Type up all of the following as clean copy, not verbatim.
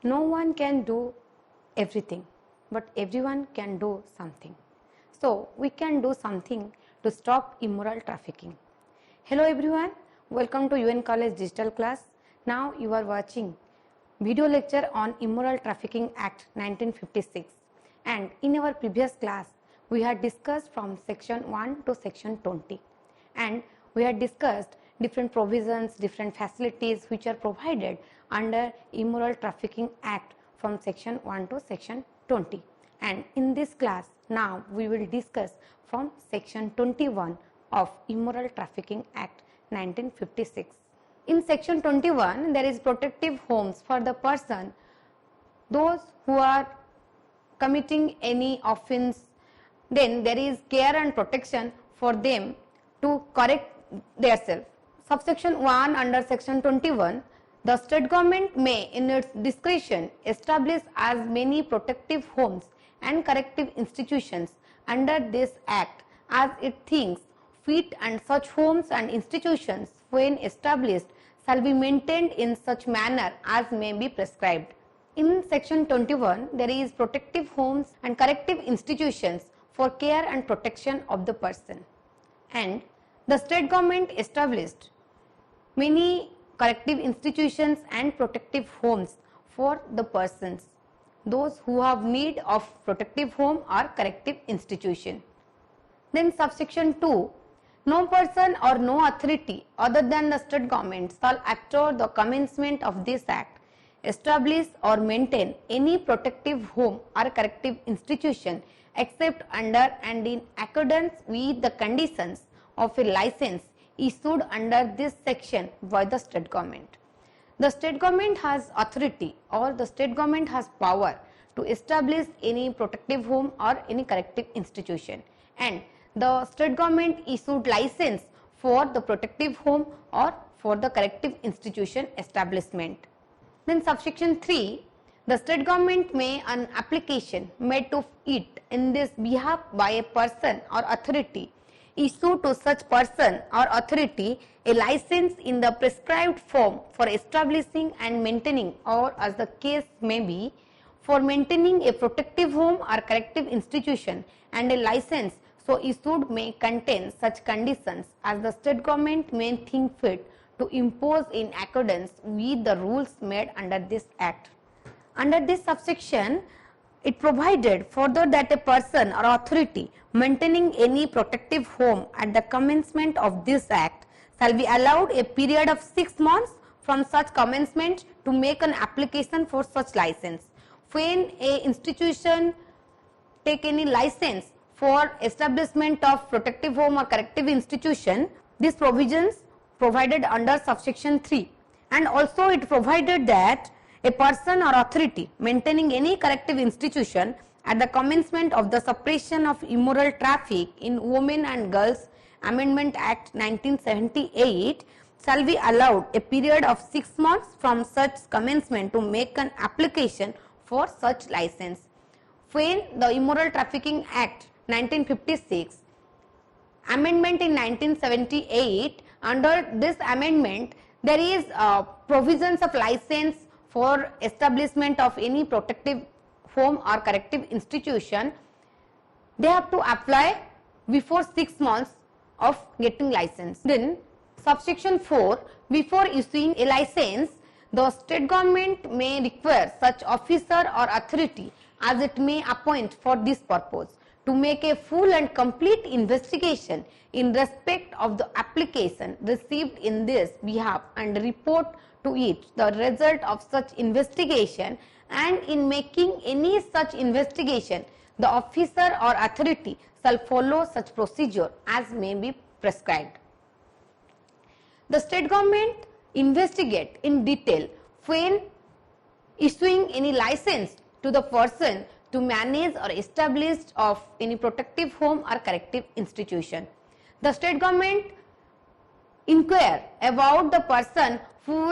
No one can do everything, but everyone can do something. So we can do something to stop immoral trafficking. Hello everyone, welcome to UN College Digital Class. Now you are watching video lecture on Immoral Trafficking Act 1956, and in our previous class we had discussed from section 1 to section 20, and we had discussed different provisions, different facilities which are provided under Immoral Trafficking Act from section 1 to section 20. And in this class now we will discuss from section 21 of Immoral Trafficking Act 1956. In section 21 there is protective homes for the person, those who are committing any offense. Then there is care and protection for them to correct themselves. Subsection 1 under section 21, the state government may in its discretion establish as many protective homes and corrective institutions under this act as it thinks fit, and such homes and institutions when established shall be maintained in such manner as may be prescribed. In section 21 there is protective homes and corrective institutions for care and protection of the person, and the state government established many corrective institutions and protective homes for the persons, those who have need of protective home or corrective institution. Then subsection 2, no person or no authority other than the state government shall after the commencement of this act establish or maintain any protective home or corrective institution except under and in accordance with the conditions of a license issued under this section by the state government. The state government has authority or the state government has power to establish any protective home or any corrective institution, and the state government issued license for the protective home or for the corrective institution establishment. Then subsection 3, the state government may on application made to it in this behalf by a person or authority issue to such person or authority a license in the prescribed form for establishing and maintaining, or as the case may be, for maintaining a protective home or corrective institution, and a license so issued may contain such conditions as the state government may think fit to impose in accordance with the rules made under this act. Under this subsection, it provided further that a person or authority maintaining any protective home at the commencement of this act shall be allowed a period of 6 months from such commencement to make an application for such license. When a institution take any license for establishment of protective home or corrective institution, these provisions provided under subsection 3, and also it provided that a person or authority maintaining any corrective institution at the commencement of the suppression of immoral traffic in women and girls Amendment Act 1978 shall be allowed a period of 6 months from such commencement to make an application for such license. When the Immoral Trafficking Act 1956 amendment in 1978, under this amendment there is provisions of license for establishment of any protective home or corrective institution. They have to apply before 6 months of getting license. Then subsection 4, before issuing a license, the state government may require such officer or authority as it may appoint for this purpose to make a full and complete investigation in respect of the application received in this behalf and report to it the result of such investigation, and in making any such investigation the officer or authority shall follow such procedure as may be prescribed. The state government investigate in detail when issuing any license to the person to manage or establish of any protective home or corrective institution. The state government inquire about the person who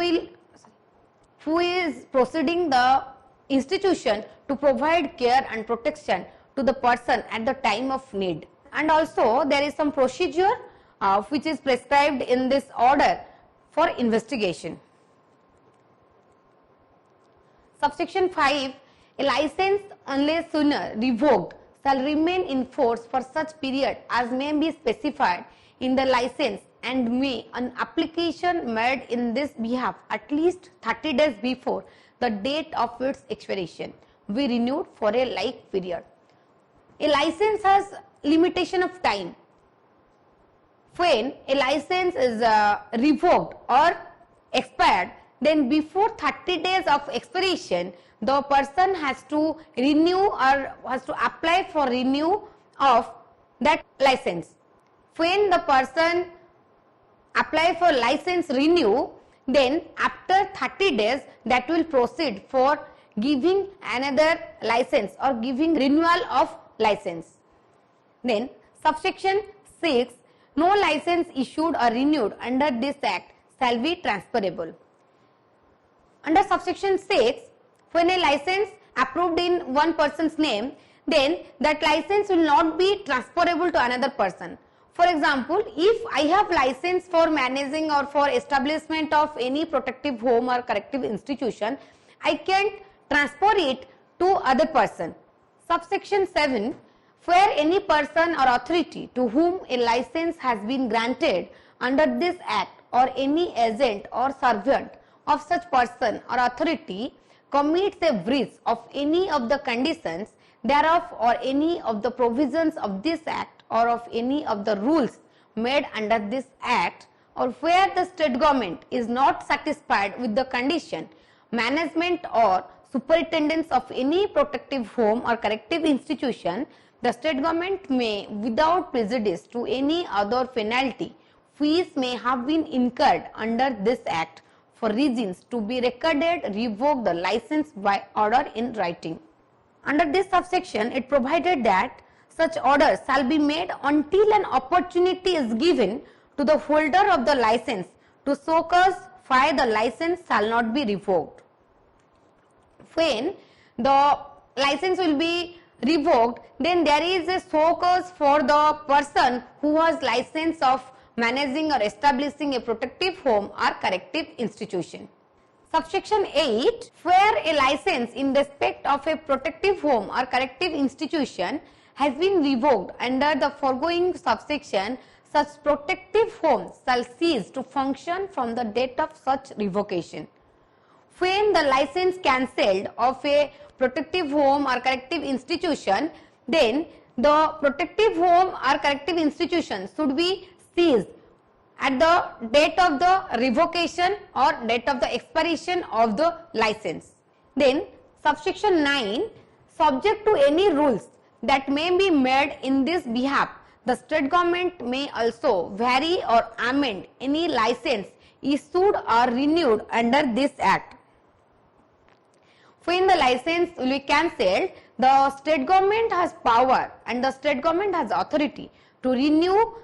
is proceeding the institution to provide care and protection to the person at the time of need. And also there is some procedure which is prescribed in this order for investigation. Subsection 5, a license unless sooner revoked shall remain in force for such period as may be specified in the license and may an application made in this behalf at least 30 days before the date of its expiration be renewed for a like period. A license has limitation of time. When a license is revoked or expired, then before 30 days of expiration, the person has to renew or has to apply for renew of that license. When the person apply for license renew, then after 30 days that will proceed for giving another license or giving renewal of license. Then subsection 6, no license issued or renewed under this act shall be transferable. Under subsection 6, when a license approved in one person's name, then that license will not be transferable to another person. For example, if I have license for managing or for establishment of any protective home or corrective institution, I can transfer it to other person. Subsection 7, where any person or authority to whom a license has been granted under this act or any agent or servant of such person or authority commits a breach of any of the conditions thereof or any of the provisions of this act or of any of the rules made under this act, or where the state government is not satisfied with the condition, management or superintendence of any protective home or corrective institution, the state government may, without prejudice to any other penalty, fees may have been incurred under this act for reasons to be recorded, revoke the license by order in writing. Under this subsection, it provided that such order shall be made until an opportunity is given to the holder of the license to so cause why the license shall not be revoked. When the license will be revoked, then there is a so cause for the person who has license of managing or establishing a protective home or corrective institution. Subsection 8, where a license in respect of a protective home or corrective institution has been revoked under the foregoing subsection, such protective home shall cease to function from the date of such revocation. When the license cancelled of a protective home or corrective institution, then the protective home or corrective institution should be ceased at the date of the revocation or date of the expiration of the license. Then subsection 9, subject to any rules that may be made in this behalf, the state government may also vary or amend any license issued or renewed under this act. When the license will be cancelled, the state government has power and the state government has authority to renew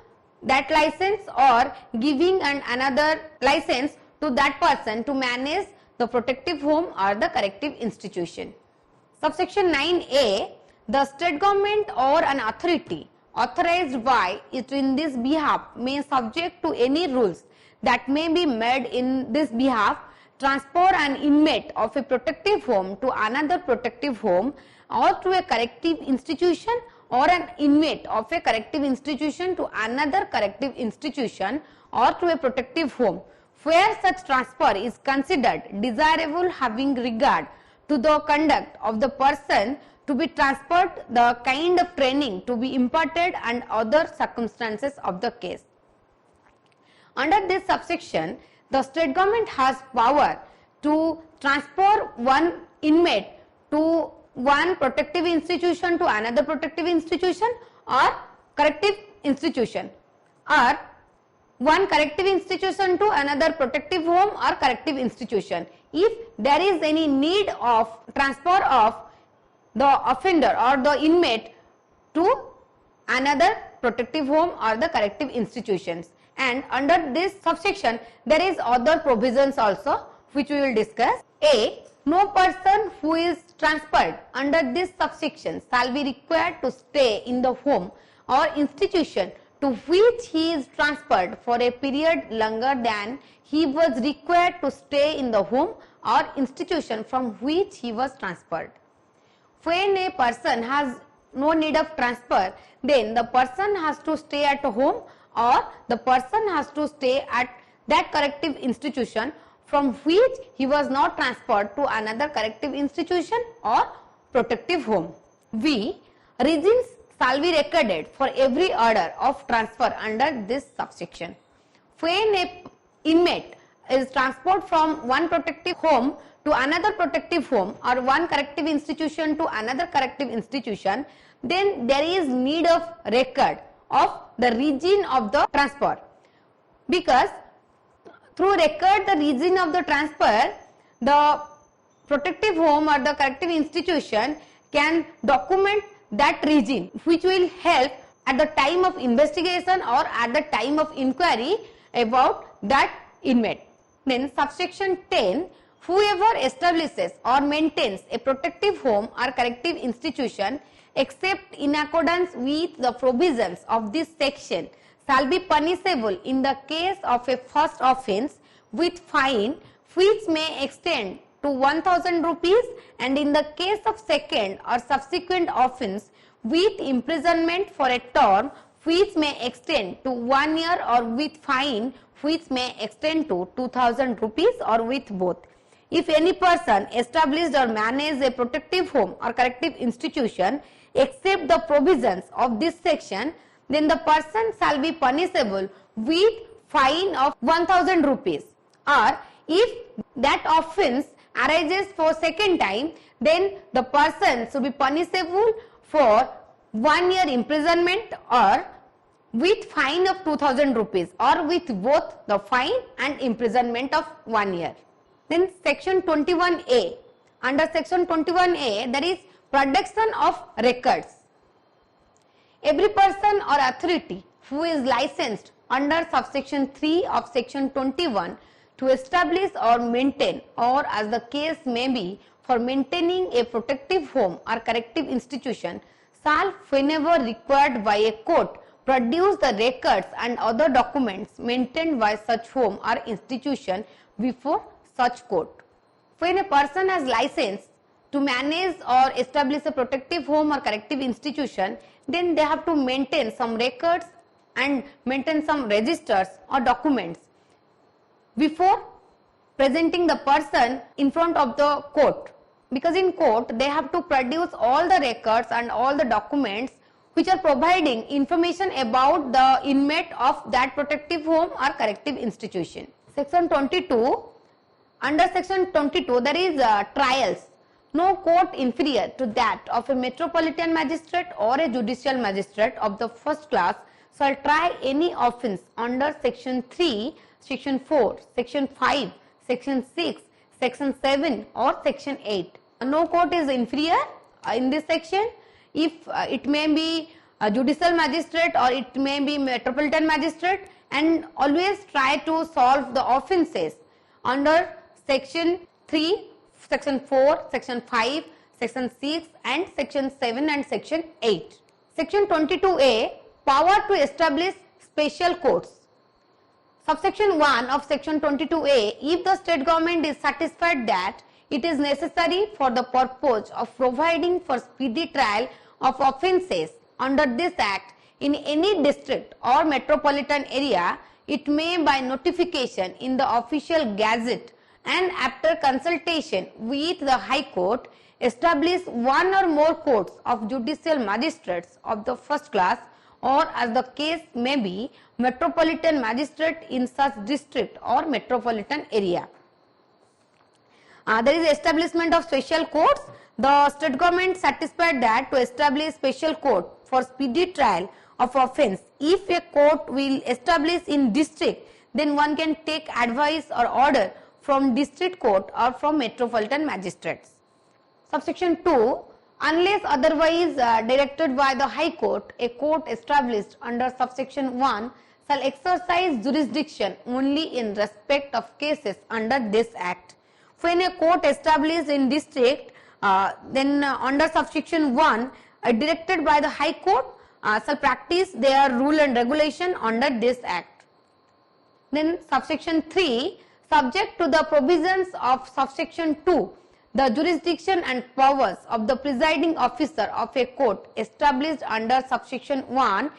that license or giving another license to that person to manage the protective home or the corrective institution. Subsection 9A, the state government or an authority authorized by it in this behalf may, subject to any rules that may be made in this behalf, transfer an inmate of a protective home to another protective home or to a corrective institution, or an inmate of a corrective institution to another corrective institution or to a protective home, where such transfer is considered desirable, having regard to the conduct of the person to be transferred, the kind of training to be imparted and other circumstances of the case. Under this subsection, the state government has power to transfer one inmate to one protective institution to another protective institution or corrective institution, or one corrective institution to another protective home or corrective institution, if there is any need of transfer of the offender or the inmate to another protective home or the corrective institutions. And under this subsection, there is other provisions also which we will discuss. A, no person who is transferred under this subsection shall be required to stay in the home or institution to which he is transferred for a period longer than he was required to stay in the home or institution from which he was transferred. When a person has no need of transfer, then the person has to stay at home or the person has to stay at that corrective institution from which he was not transferred to another corrective institution or protective home. V. Reasons shall be recorded for every order of transfer under this subsection. When a inmate is transferred from one protective home to another protective home or one corrective institution to another corrective institution, then there is need of record of the region of the transfer, because through record the region of the transfer, the protective home or the corrective institution can document that region, which will help at the time of investigation or at the time of inquiry about that inmate. Then subsection 10, whoever establishes or maintains a protective home or corrective institution except in accordance with the provisions of this section shall be punishable in the case of a first offence with fine which may extend to 1000 rupees, and in the case of second or subsequent offence with imprisonment for a term which may extend to 1 year, or with fine which may extend to 2000 rupees, or with both. If any person established or managed a protective home or corrective institution except the provisions of this section, then the person shall be punishable with fine of 1000 rupees. Or if that offence arises for second time, then the person should be punishable for 1 year imprisonment or with fine of 2000 rupees, or with both the fine and imprisonment of 1 year. Then section 21A. Under section 21A, there is protection of records. Every person or authority who is licensed under subsection 3 of section 21 to establish or maintain, or as the case may be, for maintaining a protective home or corrective institution shall, whenever required by a court, produce the records and other documents maintained by such home or institution before such court. When a person has license to manage or establish a protective home or corrective institution, then they have to maintain some records and maintain some registers or documents before presenting the person in front of the court, because in court they have to produce all the records and all the documents which are providing information about the inmate of that protective home or corrective institution. Section 22. Under section 22 there is trials. No court inferior to that of a metropolitan magistrate or a judicial magistrate of the first class shall try any offence under section 3, section 4, section 5, section 6, section 7 or section 8. No court is inferior in this section. If it may be a judicial magistrate or it may be metropolitan magistrate, and always try to solve the offences under section 3, section 4, section 5, section 6 and section 7 and section 8. Section 22A, power to establish special courts. Subsection 1 of section 22A, if the state government is satisfied that it is necessary for the purpose of providing for speedy trial of offences under this act in any district or metropolitan area, it may by notification in the official gazette and after consultation with the High Court establish one or more courts of judicial magistrates of the first class, or as the case may be, metropolitan magistrate in such district or metropolitan area. There is establishment of special courts. The state government satisfied that to establish special court for speedy trial of offence. If a court will establish in district, then one can take advice or order from district court or from metropolitan magistrates. Subsection 2, unless otherwise directed by the High Court, a court established under subsection 1 shall exercise jurisdiction only in respect of cases under this act. When a court established in district, then under subsection 1 directed by the High Court shall practice their rule and regulation under this act. Then subsection 3, subject to the provisions of subsection 2, the jurisdiction and powers of the presiding officer of a court established under subsection 1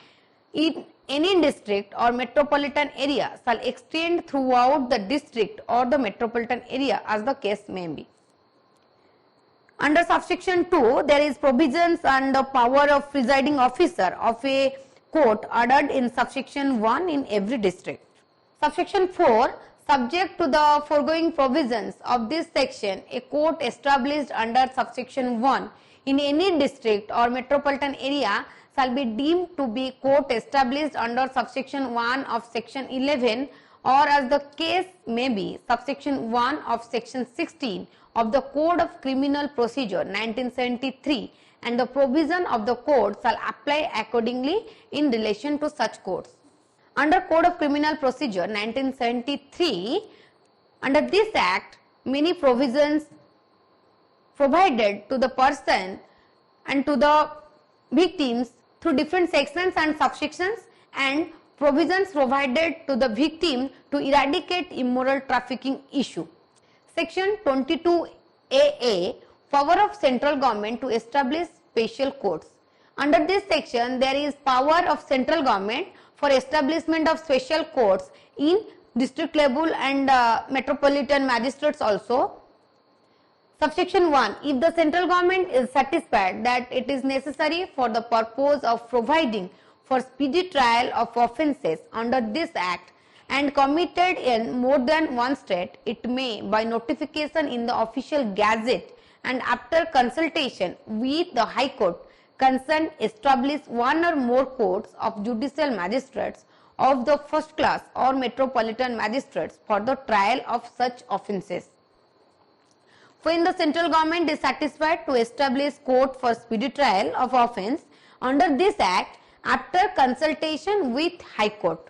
in any district or metropolitan area shall extend throughout the district or the metropolitan area as the case may be. Under subsection 2, there is provisions and the power of presiding officer of a court ordered in subsection 1 in every district. Subsection 4, subject to the foregoing provisions of this section, a court established under subsection 1 in any district or metropolitan area shall be deemed to be court established under subsection 1 of section 11 or as the case may be subsection 1 of section 16 of the Code of Criminal Procedure 1973, and the provision of the code shall apply accordingly in relation to such courts. Under Code of Criminal Procedure 1973, under this act, many provisions provided to the person and to the victims through different sections and subsections, and provisions provided to the victim to eradicate immoral trafficking issue. Section 22AA, power of central government to establish special courts. Under this section, there is power of central government for establishment of special courts in district level and metropolitan magistrates also. Subsection 1, if the central government is satisfied that it is necessary for the purpose of providing for speedy trial of offences under this act and committed in more than one state, it may by notification in the official gazette and after consultation with the High Court concerned establish one or more courts of judicial magistrates of the first class or metropolitan magistrates for the trial of such offences. When the central government is satisfied to establish court for speedy trial of offence under this act after consultation with High Court.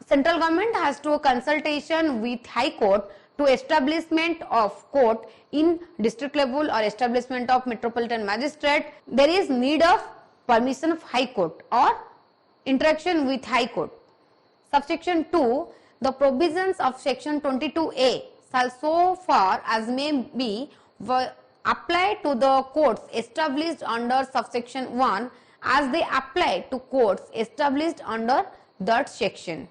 Central government has to consultation with High Court to establishment of court in district level or establishment of metropolitan magistrate. There is need of permission of High Court or interaction with High Court. Subsection 2, the provisions of section 22A shall so far as may be apply to the courts established under subsection 1 as they apply to courts established under that section.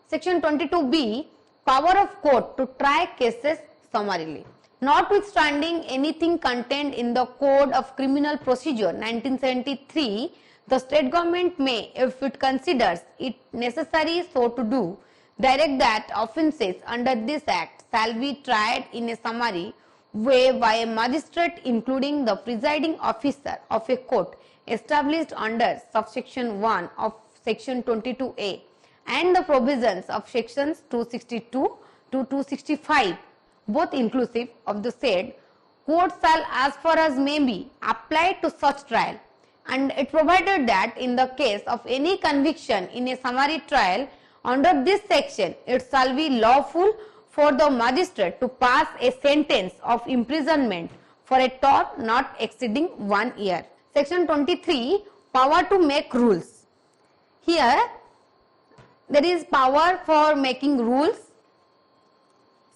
Section 22B, power of court to try cases summarily. Notwithstanding anything contained in the Code of Criminal Procedure 1973, the state government may, if it considers it necessary so to do, direct that offences under this act shall be tried in a summary way by a magistrate including the presiding officer of a court established under subsection 1 of section 22A and the provisions of sections 262 to 265 both inclusive of the said court shall as far as may be apply to such trial, and it provided that in the case of any conviction in a summary trial under this section it shall be lawful for the magistrate to pass a sentence of imprisonment for a term not exceeding 1 year. Section 23, power to make rules. Here there is power for making rules.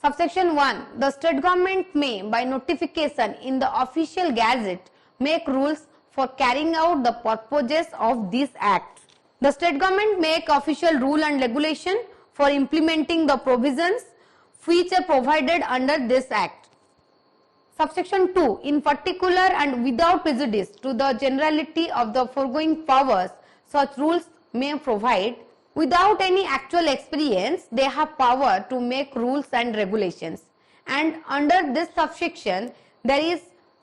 Subsection 1, the state government may by notification in the official gazette make rules for carrying out the purposes of this act. The state government make official rule and regulation for implementing the provisions which are provided under this act. Subsection 2, in particular and without prejudice to the generality of the foregoing powers, such rules may provide. Without any actual experience, they have power to make rules and regulations, and under this subsection there is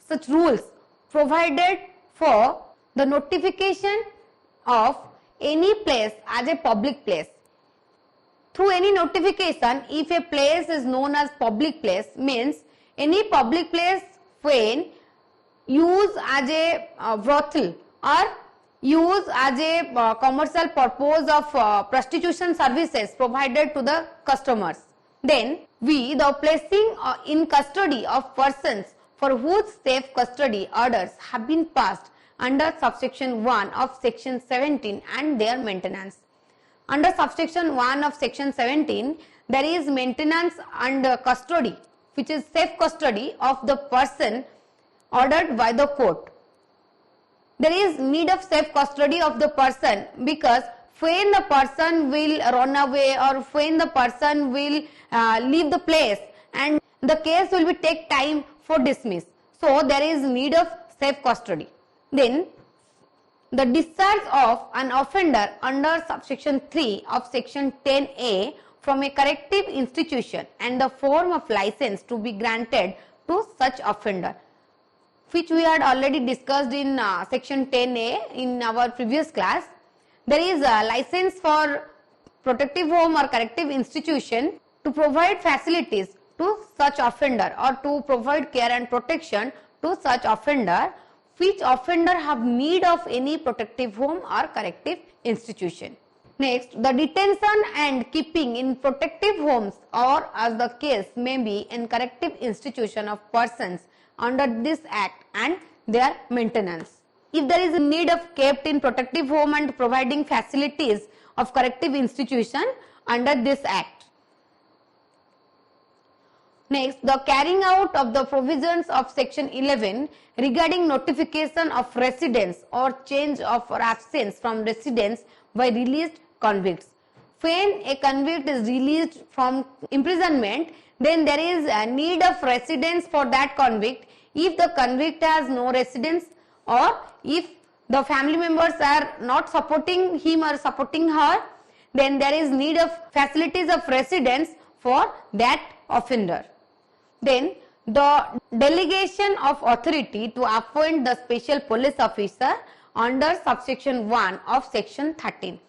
such rules provided for the notification of any place as a public place. Through any notification, if a place is known as public place, means any public place when used as a brothel or used as a commercial purpose of prostitution services provided to the customers. Then the placing in custody of persons for whose safe custody orders have been passed under subsection 1 of section 17 and their maintenance. Under subsection 1 of section 17, there is maintenance and custody, which is safe custody of the person ordered by the court. There is need of safe custody of the person because when the person will run away or when the person will leave the place, and the case will be take time for dismiss. So there is need of safe custody. Then the discharge of an offender under subsection 3 of section 10A from a corrective institution and the form of license to be granted to such offender, which we had already discussed in section 10A in our previous class. There is a license for protective home or corrective institution to provide facilities to such offender or to provide care and protection to such offender, which offender have need of any protective home or corrective institution. Next, the detention and keeping in protective homes or, as the case may be, in corrective institution of persons under this act and their maintenance. If there is a need of kept in protective home and providing facilities of corrective institution under this act. Next, the carrying out of the provisions of section 11 regarding notification of residence or change of or absence from residence by released convicts. When a convict is released from imprisonment, then there is a need of residence for that convict. If the convict has no residence or if the family members are not supporting him or supporting her, then there is need of facilities of residence for that offender. Then the delegation of authority to appoint the special police officer under subsection 1 of section 13.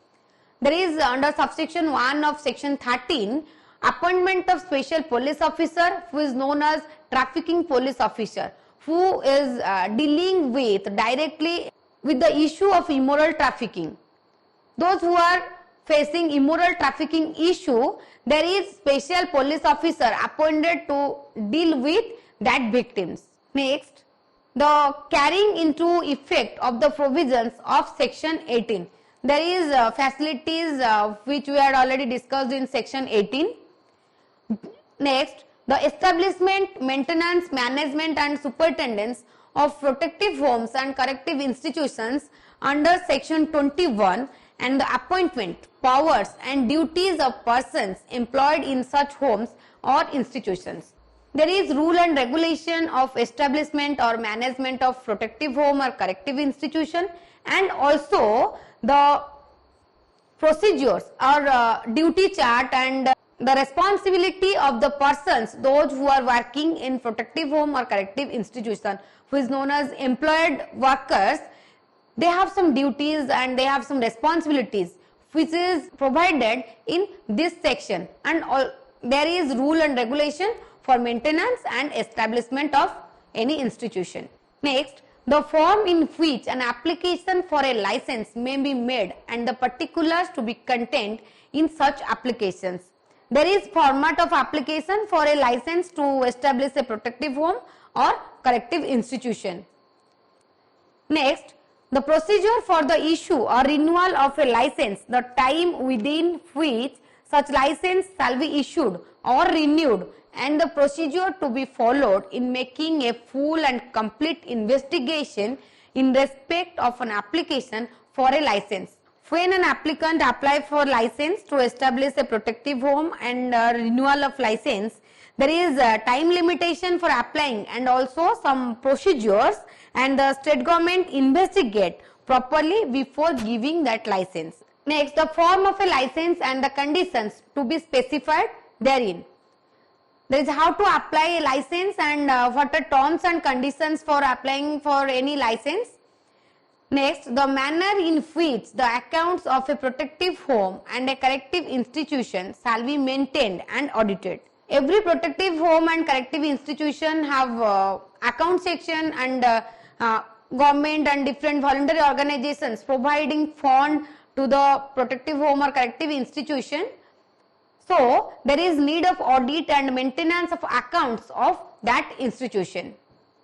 There is under subsection 1 of section 13 appointment of special police officer who is known as trafficking police officer, who is dealing with directly with the issue of immoral trafficking. Those who are facing immoral trafficking issue, there is special police officer appointed to deal with that victims. Next, the carrying into effect of the provisions of section 18. There is facilities which we had already discussed in section 18. Next, the establishment, maintenance, management and superintendence of protective homes and corrective institutions under section 21 and the appointment, powers and duties of persons employed in such homes or institutions. There is rule and regulation of establishment or management of protective home or corrective institution, and also the procedures or duty chart and the responsibility of the persons, those who are working in protective home or corrective institution, who is known as employed workers. They have some duties and they have some responsibilities which is provided in this section, and there is rule and regulation for maintenance and establishment of any institution. Next, the form in which an application for a license may be made and the particulars to be contained in such applications. There is format of application for a license to establish a protective home or corrective institution. Next, the procedure for the issue or renewal of a license, the time within which such license shall be issued or renewed, and the procedure to be followed in making a full and complete investigation in respect of an application for a license. When an applicant applies for license to establish a protective home and renewal of license, there is a time limitation for applying and also some procedures, and the state government investigate properly before giving that license. Next, the form of a license and the conditions to be specified therein. There is how to apply a license and what are terms and conditions for applying for any license. Next, the manner in which the accounts of a protective home and a corrective institution shall be maintained and audited. Every protective home and corrective institution have account section, and government and different voluntary organizations providing fund to the protective home or corrective institution. So there is need of audit and maintenance of accounts of that institution.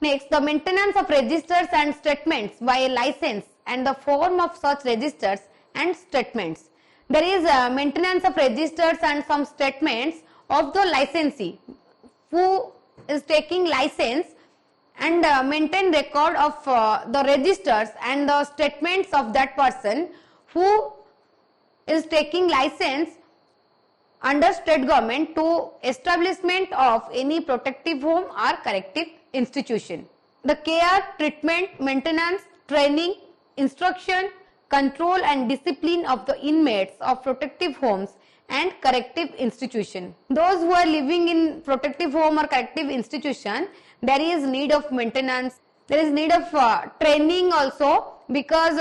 Next, the maintenance of registers and statements by a license and the form of such registers and statements. There is maintenance of registers and some statements of the licensee who is taking license and maintain record of the registers and the statements of that person who is taking license under state government to establishment of any protective home or corrective institution. The care, treatment, maintenance, training, instruction, control and discipline of the inmates of protective homes and corrective institution. Those who are living in protective home or corrective institution, there is need of maintenance, there is need of training also, because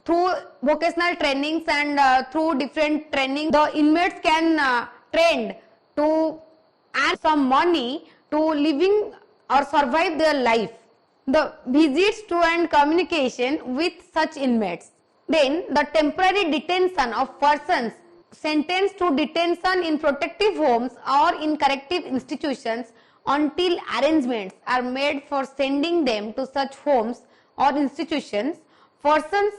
through vocational trainings and through different training, the inmates can train to earn some money to living or survive their life. The visits to and communication with such inmates. Then the temporary detention of persons sentenced to detention in protective homes or in corrective institutions until arrangements are made for sending them to such homes or institutions. Persons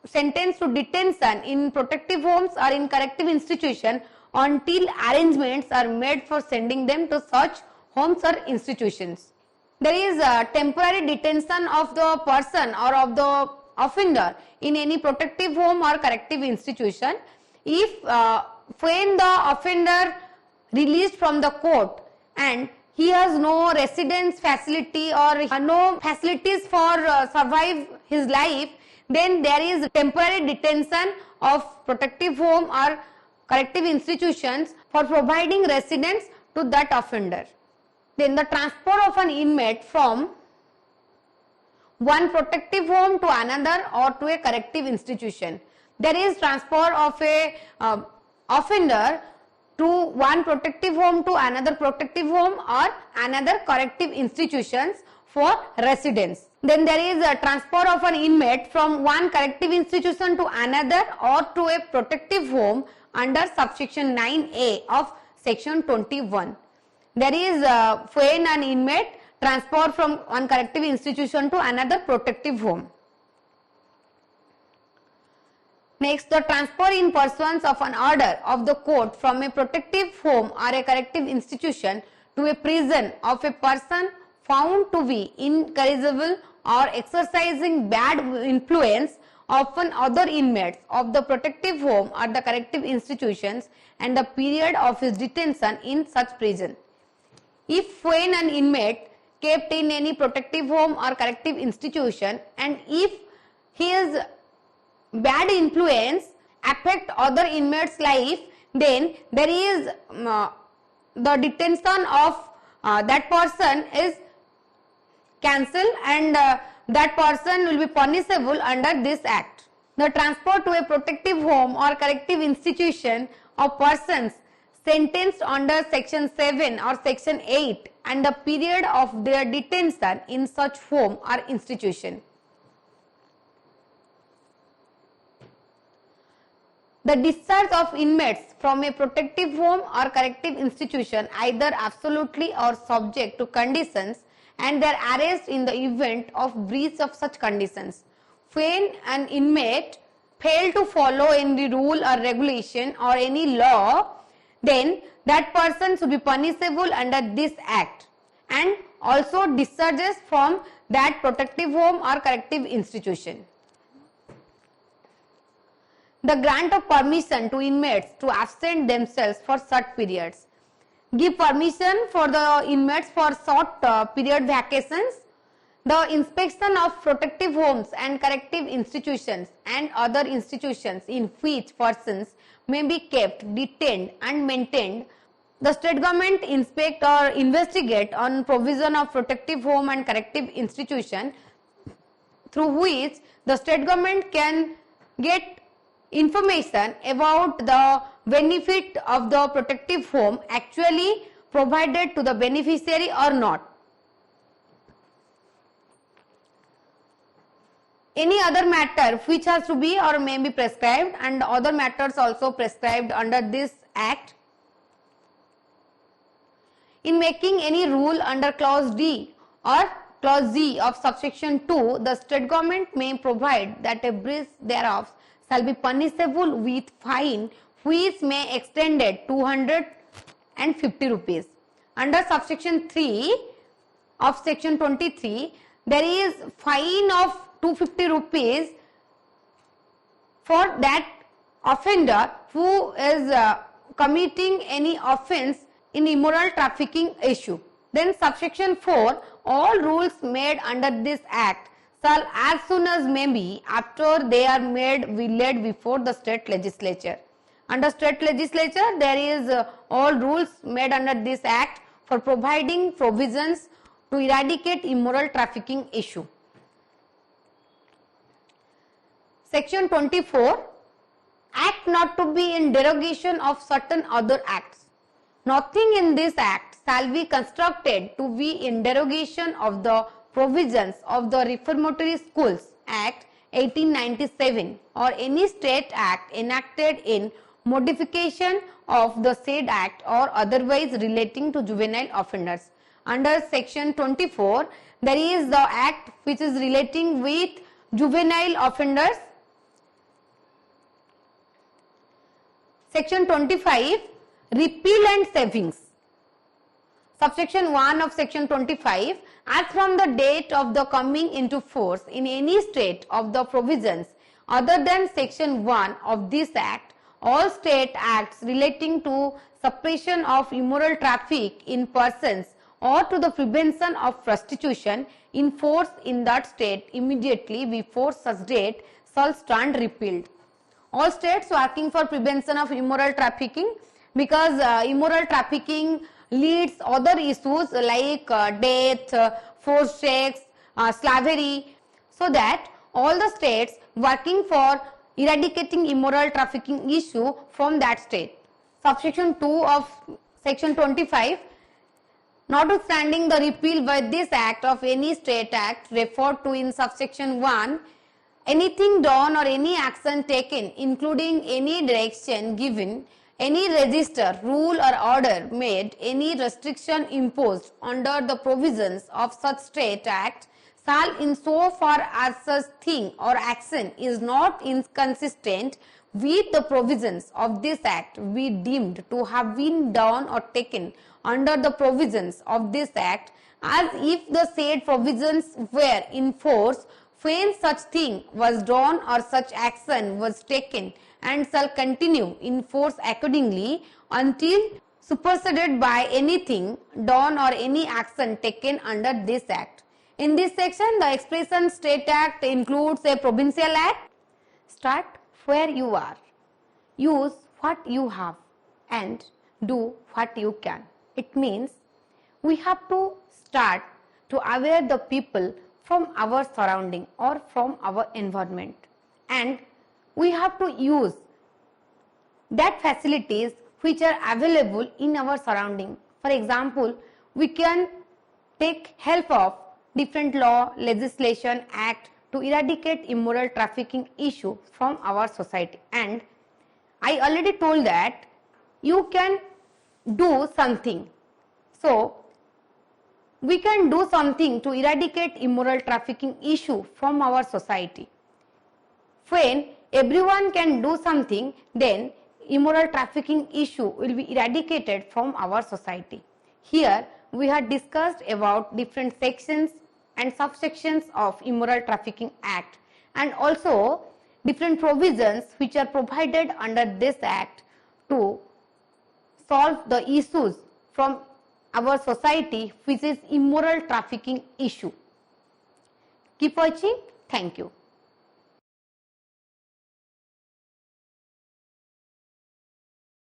sentenced to detention in protective homes or in corrective institution until arrangements are made for sending them to such homes or institutions. There is a temporary detention of the person or of the offender in any protective home or corrective institution if when the offender released from the court and he has no residence facility or no facilities for survive his life, then there is temporary detention of protective home or corrective institutions for providing residence to that offender. Then the transfer of an inmate from one protective home to another or to a corrective institution. There is transfer of a offender to one protective home to another protective home or another corrective institutions for residence. Then there is a transfer of an inmate from one corrective institution to another or to a protective home under subsection 9A of section 21. There is when an inmate transfer from one corrective institution to another protective home. Next, the transfer in pursuance of an order of the court from a protective home or a corrective institution to a prison of a person found to be incorrigible or exercising bad influence upon other inmates of the protective home or the corrective institutions and the period of his detention in such prison. If when an inmate kept in any protective home or corrective institution and if his bad influence affect other inmates' life, then there is the detention of that person is cancelled and that person will be punishable under this act. The transfer to a protective home or corrective institution of persons sentenced under section 7 or section 8 and the period of their detention in such home or institution. The discharge of inmates from a protective home or corrective institution either absolutely or subject to conditions and their arrest in the event of breach of such conditions. When an inmate fail to follow any rule or regulation or any law, then that person should be punishable under this act and also discharges from that protective home or corrective institution. The grant of permission to inmates to absent themselves for short periods. Give permission for the inmates for short period vacations. The inspection of protective homes and corrective institutions and other institutions in which persons may be kept, detained and maintained. The state government inspect or investigate on provision of protective home and corrective institution through which the state government can get information about the benefit of the protective home actually provided to the beneficiary or not. Any other matter which has to be or may be prescribed and other matters also prescribed under this act. In making any rule under clause D or clause Z of subsection 2, the state government may provide that a breach thereof shall be punishable with fine which may extend it 250 rupees. Under subsection 3 of section 23, there is fine of 250 rupees for that offender who is committing any offence in immoral trafficking issue. Then subsection 4, all rules made under this act shall as soon as may be after they are made be laid before the state legislature. Under state legislature, there is all rules made under this act for providing provisions to eradicate immoral trafficking issue. Section 24, act not to be in derogation of certain other acts. Nothing in this act shall be constructed to be in derogation of the provisions of the Reformatory Schools Act 1897 or any state act enacted in modification of the said act or otherwise relating to juvenile offenders. Under section 24, there is the act which is relating with juvenile offenders. Section 25, repeal and savings. Subsection 1 of section 25, as from the date of the coming into force in any state of the provisions other than section 1 of this act, all state acts relating to suppression of immoral traffic in persons or to the prevention of prostitution in force in that state immediately before such date shall stand repealed. All states working for prevention of immoral trafficking, because immoral trafficking leads other issues like death, forced sex, slavery, so that all the states working for eradicating immoral trafficking issue from that state. Subsection 2 of section 25, notwithstanding the repeal by this act of any state act referred to in subsection 1, anything done or any action taken including any direction given, any register, rule or order made, any restriction imposed under the provisions of such state act shall in so far as such thing or action is not inconsistent with the provisions of this act be deemed to have been done or taken under the provisions of this act, as if the said provisions were in force when such thing was done or such action was taken, and shall continue in force accordingly until superseded by anything done or any action taken under this act. In this section, the expression state act includes a provincial act. Start where you are, use what you have and do what you can. It means we have to start to aware the people from our surrounding or from our environment, and we have to use that facilities which are available in our surrounding. For example, we can take help of different law, legislation, act to eradicate immoral trafficking issue from our society. And I already told that you can do something. So, we can do something to eradicate immoral trafficking issue from our society. When everyone can do something, then immoral trafficking issue will be eradicated from our society. Here we have discussed about different sections and subsections of Immoral Trafficking Act, and also different provisions which are provided under this act to solve the issues from our society which is immoral trafficking issue. Keep watching. Thank you.